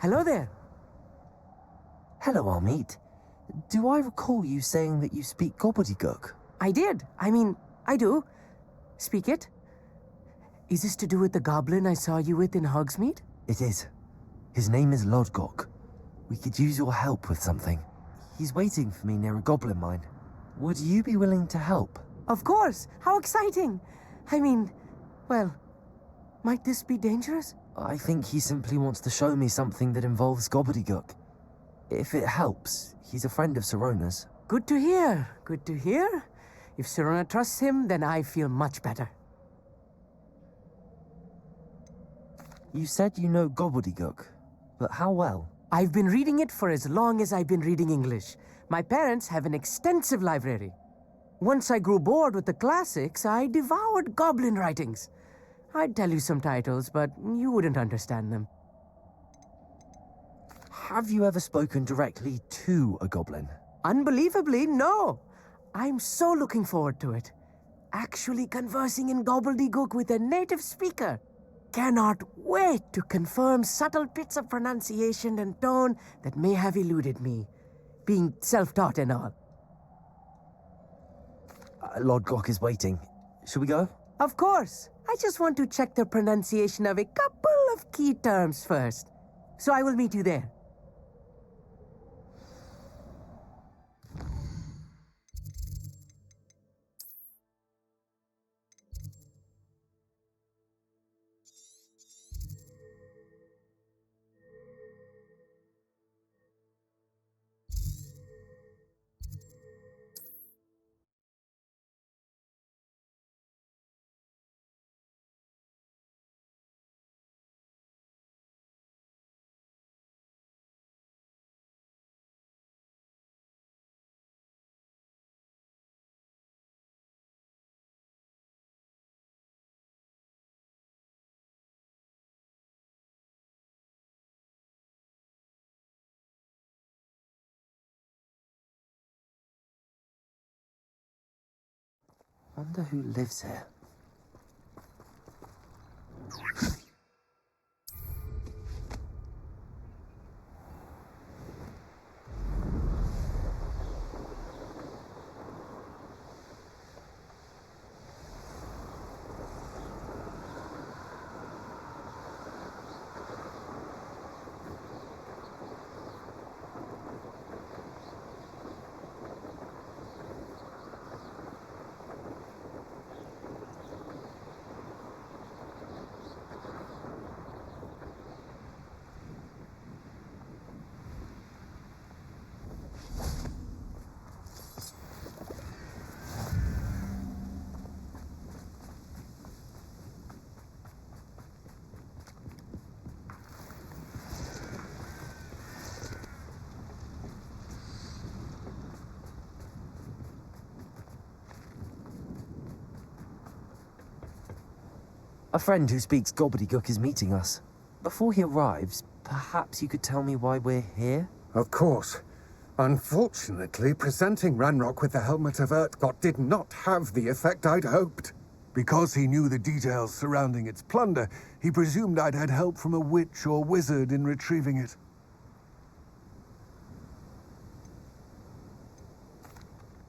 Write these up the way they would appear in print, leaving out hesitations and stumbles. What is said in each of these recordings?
Hello there. Hello, Amit. Do I recall you saying that you speak gobbledygook? I did. I do. Speak it. Is this to do with the goblin I saw you with in Hogsmeade? It is. His name is Lodgok. We could use your help with something. He's waiting for me near a goblin mine. Would you be willing to help? Of course. How exciting. Well, might this be dangerous? I think he simply wants to show me something that involves gobbledygook. If it helps, he's a friend of Sirona's. Good to hear. Good to hear. If Sirona trusts him, then I feel much better. You said you know gobbledygook, but how well? I've been reading it for as long as I've been reading English. My parents have an extensive library. Once I grew bored with the classics, I devoured goblin writings. I'd tell you some titles, but you wouldn't understand them. Have you ever spoken directly to a goblin? Unbelievably, no. I'm so looking forward to it. Actually conversing in gobbledygook with a native speaker. Cannot wait to confirm subtle bits of pronunciation and tone that may have eluded me, being self-taught and all. Lodgok is waiting. Shall we go? Of course. I just want to check the pronunciation of a couple of key terms first. So I will meet you there. Wonder who lives here. A friend who speaks gobbledygook is meeting us. Before he arrives, perhaps you could tell me why we're here? Of course. Unfortunately, presenting Ranrock with the Helmet of Urtkot did not have the effect I'd hoped. Because he knew the details surrounding its plunder, he presumed I'd had help from a witch or wizard in retrieving it.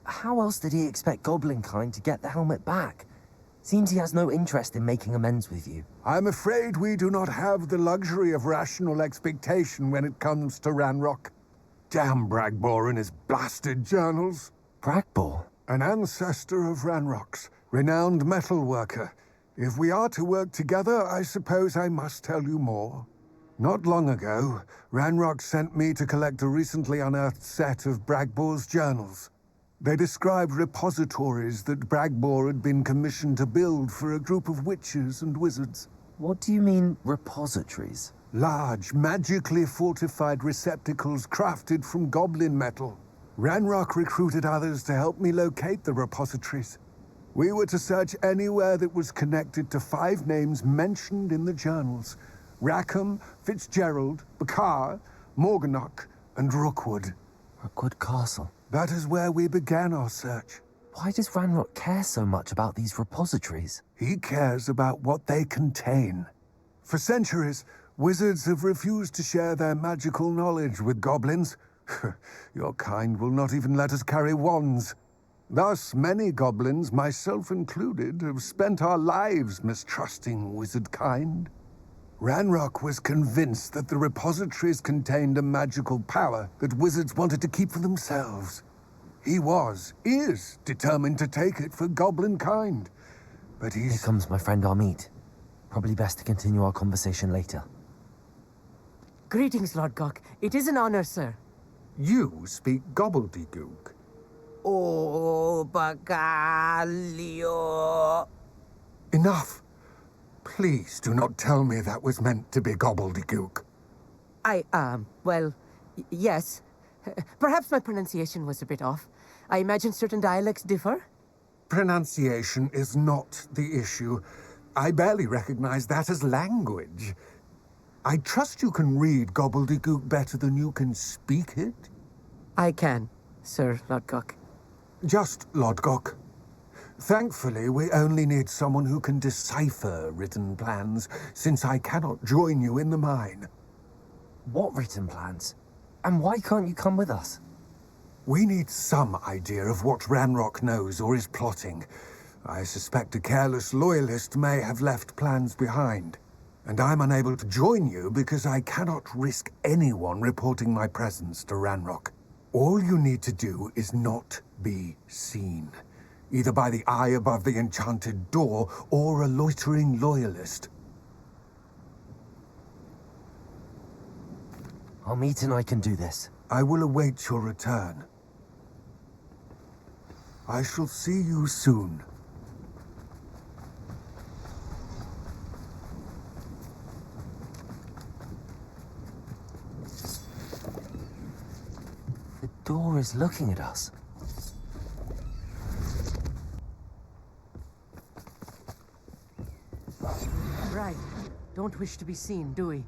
How else did he expect Goblinkind to get the helmet back? Seems he has no interest in making amends with you. I'm afraid we do not have the luxury of rational expectation when it comes to Ranrock. Damn Bragbor and his blasted journals. Bragbor? An ancestor of Ranrock's, renowned metal worker. If we are to work together, I suppose I must tell you more. Not long ago, Ranrock sent me to collect a recently unearthed set of Bragbor's journals. They described repositories that Bragbor had been commissioned to build for a group of witches and wizards. What do you mean, repositories? Large, magically fortified receptacles crafted from goblin metal. Ranrock recruited others to help me locate the repositories. We were to search anywhere that was connected to 5 names mentioned in the journals: Rackham, Fitzgerald, Bakar, Morganach, and Rookwood. Rookwood Castle. That is where we began our search. Why does Ranrock care so much about these repositories? He cares about what they contain. For centuries, Wizards have refused to share their magical knowledge with goblins. Your kind will not even let us carry wands. Thus, many goblins, myself included, have spent our lives mistrusting wizard kind. Ranrock was convinced that the repositories contained a magical power that wizards wanted to keep for themselves. He is determined to take it for goblin kind. But Here he's... comes my friend Amit. Probably best to continue our conversation later. Greetings, Lord Gok. It is an honor, sir. You speak gobbledygook. Oh, Bagalio. Enough. Please do not tell me that was meant to be gobbledygook. Well, yes. Perhaps my pronunciation was a bit off. I imagine certain dialects differ. Pronunciation is not the issue. I barely recognize that as language. I trust you can read gobbledygook better than you can speak it? I can, Sir Lord Gok. Just Lodgok. Thankfully, we only need someone who can decipher written plans, since I cannot join you in the mine. What written plans? And why can't you come with us? We need some idea of what Ranrock knows or is plotting. I suspect a careless loyalist may have left plans behind. And I'm unable to join you because I cannot risk anyone reporting my presence to Ranrock. All you need to do is not be seen, either by the eye above the enchanted door or a loitering loyalist. Amit and I can do this. I will await your return. I shall see you soon. The door is looking at us. Right. Don't wish to be seen, do we?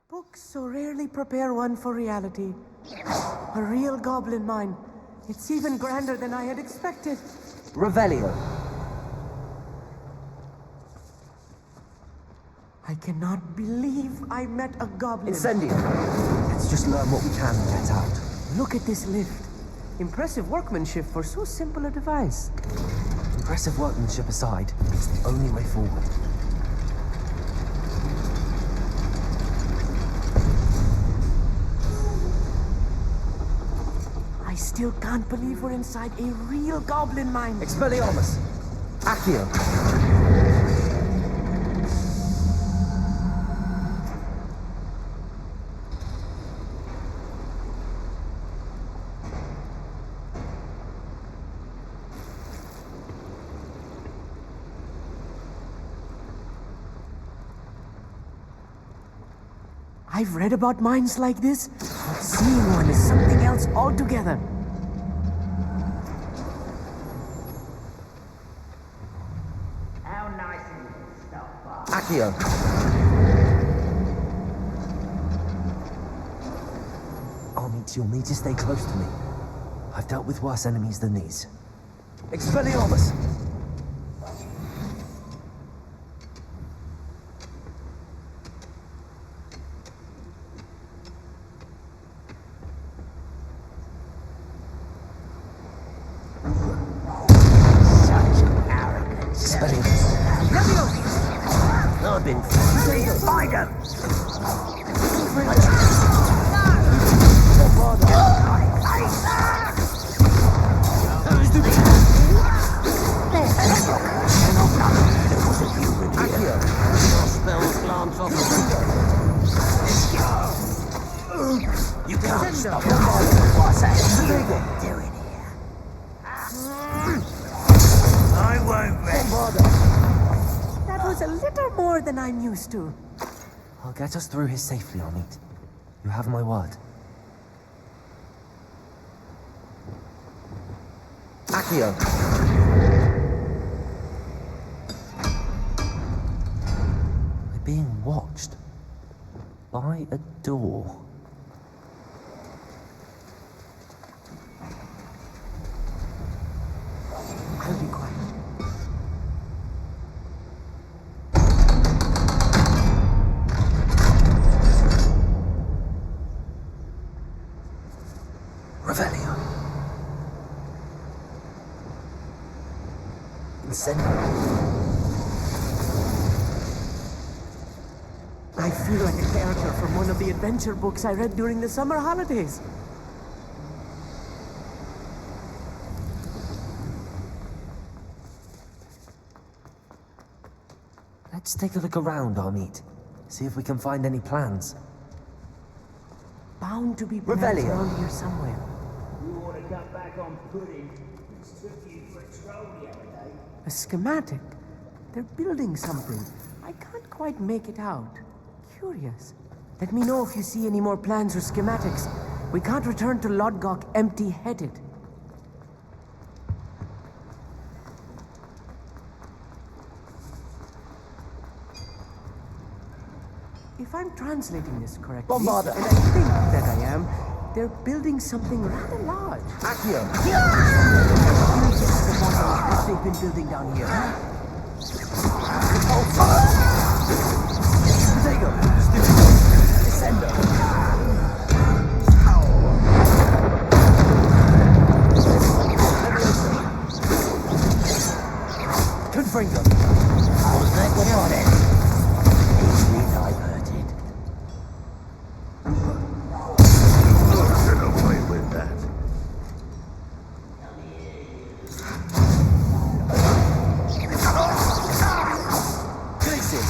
Books so rarely prepare one for reality. A real goblin mine. It's even grander than I had expected. Revelio. I cannot believe I met a goblin. Incendio. Let's just learn what we can and get out. Look at this lift. Impressive workmanship for so simple a device. Impressive workmanship aside, it's the only way forward. I still can't believe we're inside a real goblin mine. Expelliarmus. Accio. I've read about mines like this, but seeing one is something else altogether. How nice of you to stop by. Accio. Amit, you'll need to stay close to me. I've dealt with worse enemies than these. Expelliarmus. I've been find him! Spells glance off the window. You can't stop Descendo. what's that Protego. doing here? I won't That was a little more than I'm used to. I'll get us through here safely, Amit. You have my word. Accio. We're being watched by a door. I'll be quiet. Revelio. Incendio. I feel like a character from one of the adventure books I read during the summer holidays. Let's take a look around, Amit. See if we can find any plans. Bound to be plans Revelio. around here somewhere. You ought to cut back on pudding. It's took you for a troll the other day. A schematic. They're building something. I can't quite make it out. Curious. Let me know if you see any more plans or schematics. We can't return to Lodgok empty-headed. If I'm translating this correctly, Bombarda. and I think that I am, they're building something rather large. Accio. That they've been building down here. Protego. Descendo. Confringo. Easily diverted. Get away with that. Gracias.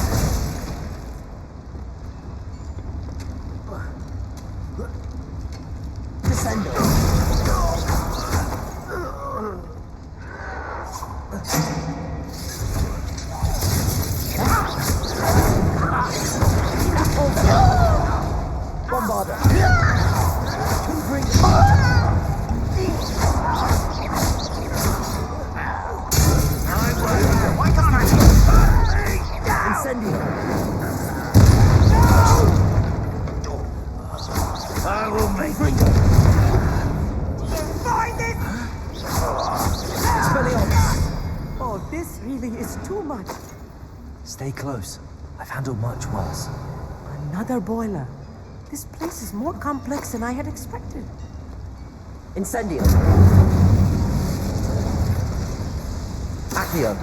Descendo. Bombarda. Incendio. I will make it. Oh, this really is too much. Stay close. I've handled much worse. Another boiler. This place is more complex than I had expected. Incendio. Accio.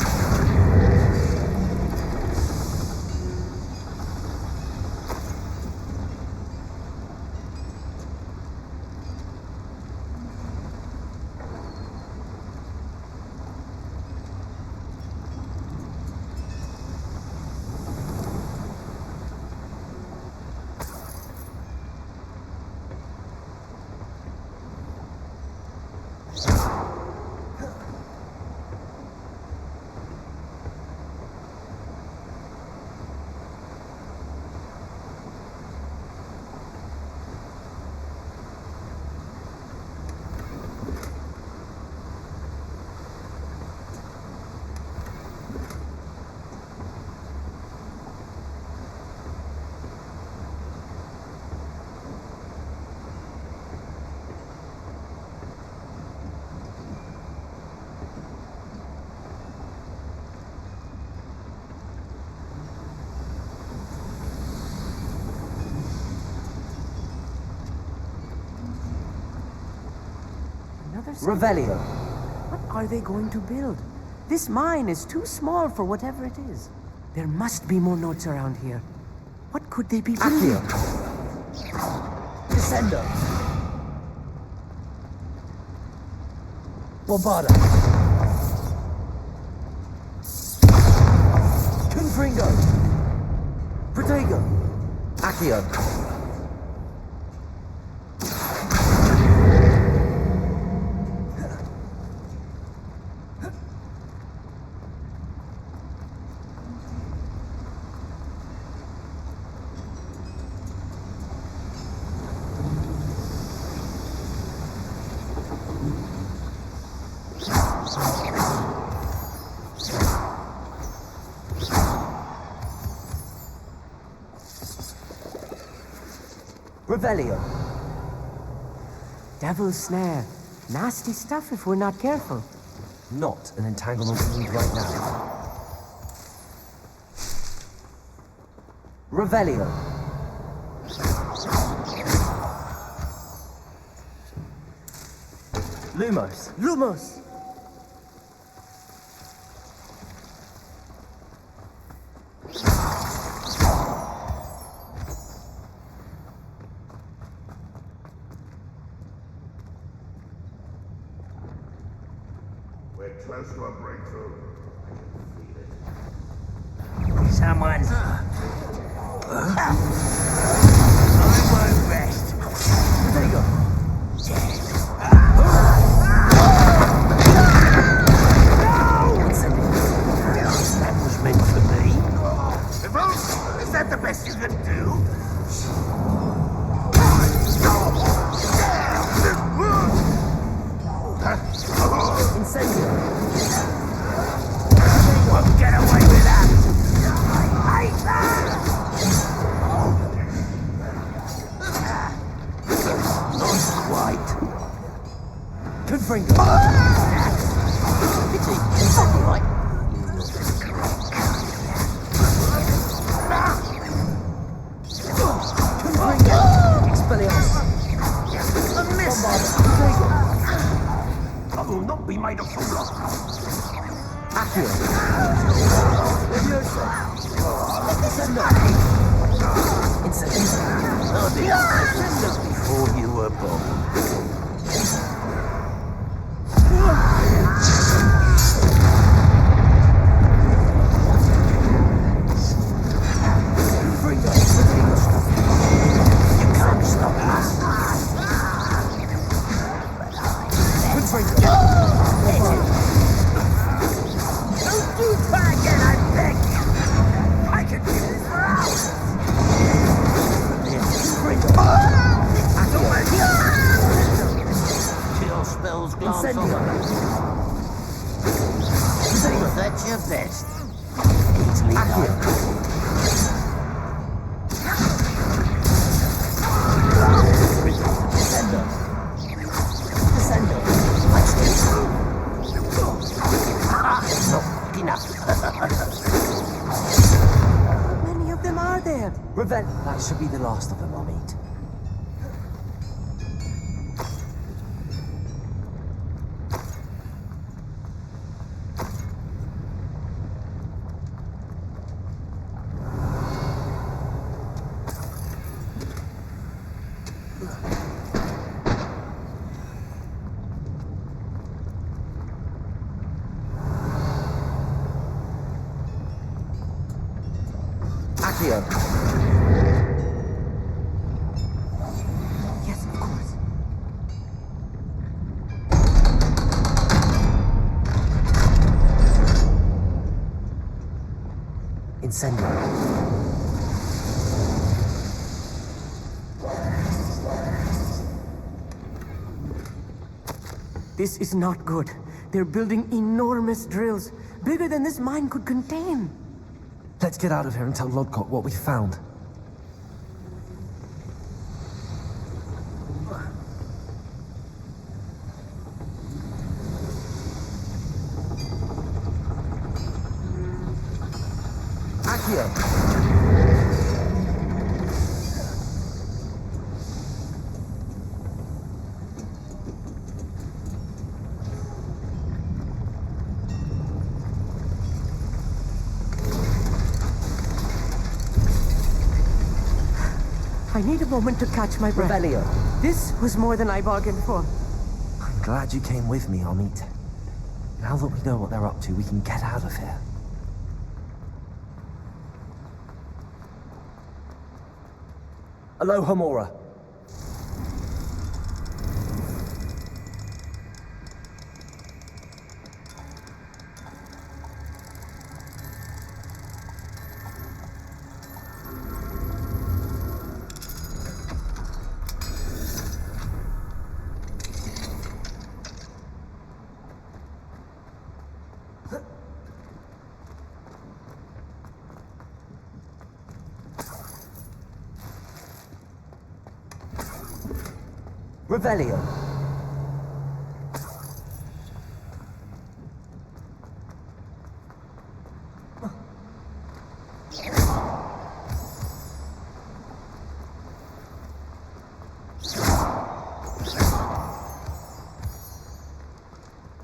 Another Revelio. What are they going to build? This mine is too small for whatever it is. There must be more notes around here. What could they be building? Accio. Descendo. Bombarda. Confringo. Protego. Accio. Revelio. Devil's snare. Nasty stuff if we're not careful. Not an entanglement we need right now. Revelio. Lumos. Lumos! We're close to a breakthrough. Someone's... I won't rest. There you go. That was meant for me. Is that the best you can do? Incendio. Won't get away with that. I hate that. Not quite. Confringo. Pity. Something like. Confringo. Expelliarmus. A miss. Confringo. I will not be made a fool of. Accio. Leviosa. Descendo. Incendio. Oh dear. Descendo before you were born. Confringo. You can't stop us. Confringo. Don't do that again, I beg you. I could do this for hours. Chill spells glance Incendio. over. That's your best. Easily Accio. done. Descendo. Descendo. Not enough. How many of them are there? Revel. That should be the last of them, I'll meet. Accio. Yes, of course. Incendio. This is not good. They're building enormous drills, bigger than this mine could contain. Let's get out of here and tell Lodgok what we found. Accio. I need a moment to catch my breath. Revelio. This was more than I bargained for. I'm glad you came with me, Amit. Now that we know what they're up to, we can get out of here. Aloha Mora. Revelio.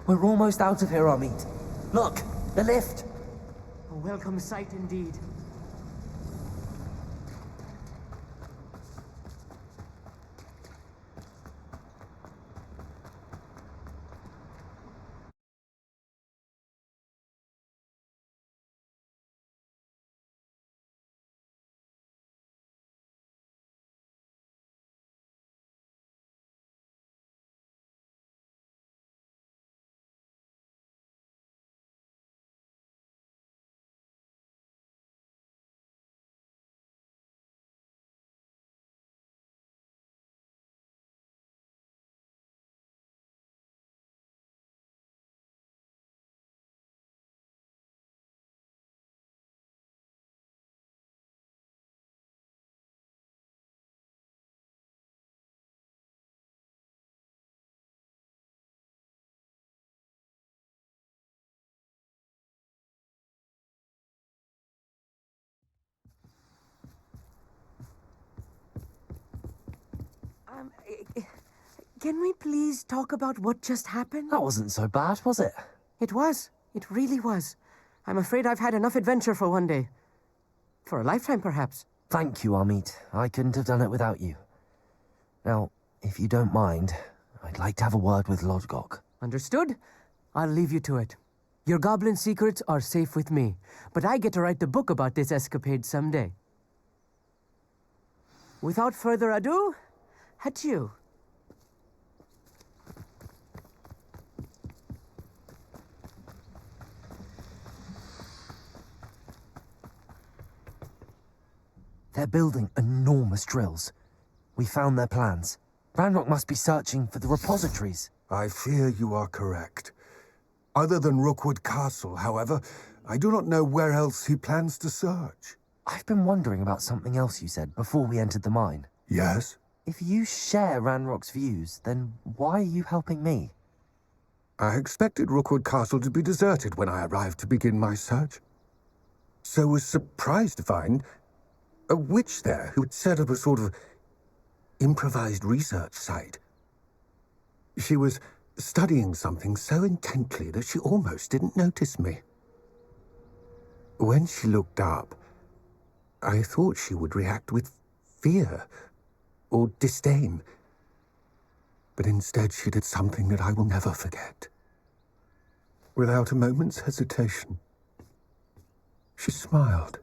We're almost out of here, Amit. Look, the lift. A welcome sight indeed. Can we please talk about what just happened? That wasn't so bad, was it? It was. It really was. I'm afraid I've had enough adventure for one day. For a lifetime, perhaps. Thank you, Amit. I couldn't have done it without you. Now, if you don't mind, I'd like to have a word with Lodgok. Understood? I'll leave you to it. Your goblin secrets are safe with me, but I get to write the book about this escapade someday. Without further ado, adieu. They're building enormous drills. We found their plans. Ranrock must be searching for the repositories. I fear you are correct. Other than Rookwood Castle, however, I do not know where else he plans to search. I've been wondering about something else you said before we entered the mine. Yes? If you share Ranrock's views, then why are you helping me? I expected Rookwood Castle to be deserted when I arrived to begin my search. So was surprised to find a witch there who had set up a sort of improvised research site. She was studying something so intently that she almost didn't notice me. When she looked up, I thought she would react with fear or disdain. But instead she did something that I will never forget. Without a moment's hesitation, she smiled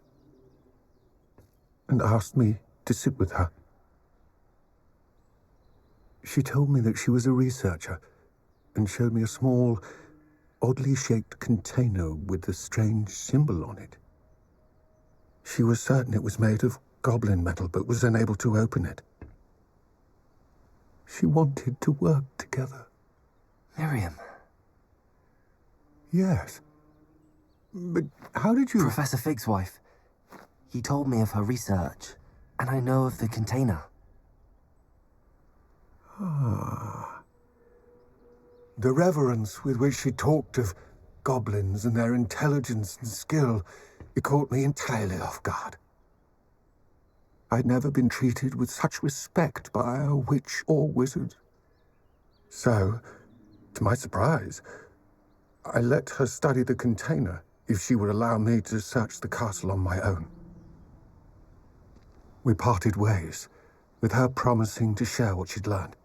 and asked me to sit with her. She told me that she was a researcher and showed me a small, oddly shaped container with a strange symbol on it. She was certain it was made of goblin metal, but was unable to open it. She wanted to work together. Miriam. Yes. But how did you... Professor Fig's wife. He told me of her research, and I know of the container. Ah. The reverence with which she talked of goblins and their intelligence and skill, it caught me entirely off guard. I'd never been treated with such respect by a witch or wizard. So, to my surprise, I let her study the container if she would allow me to search the castle on my own. We parted ways, with her promising to share what she'd learned.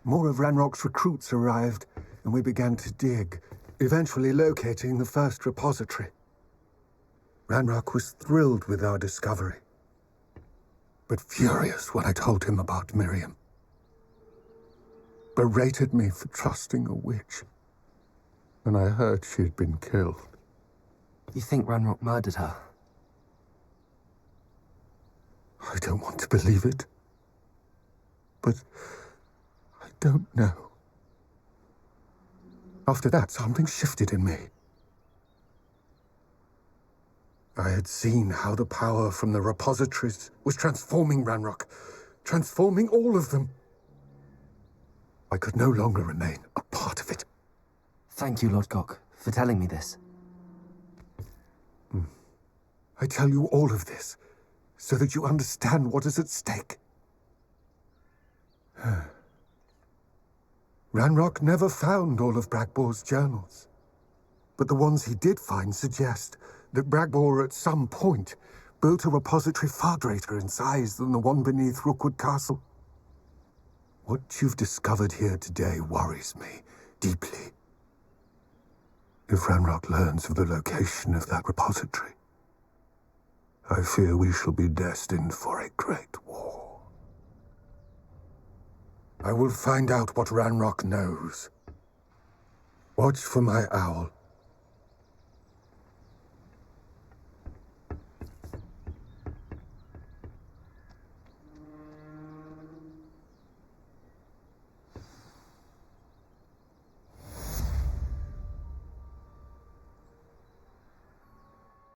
More of Ranrock's recruits arrived, and we began to dig, eventually locating the first repository. Ranrock was thrilled with our discovery, but furious when I told him about Miriam. Berated me for trusting a witch, and I heard she had been killed. You think Ranrock murdered her? I don't want to believe it, but I don't know. After that, something shifted in me. I had seen how the power from the repositories was transforming Ranrock, transforming all of them. I could no longer remain a part of it. Thank you, Lord Gok, for telling me this. I tell you all of this so that you understand what is at stake. Ranrock never found all of Bragbor's journals, but the ones he did find suggest that Bragbor at some point built a repository far greater in size than the one beneath Rookwood Castle. What you've discovered here today worries me deeply. If Ranrock learns of the location of that repository, I fear we shall be destined for a great war. I will find out what Ranrock knows. Watch for my owl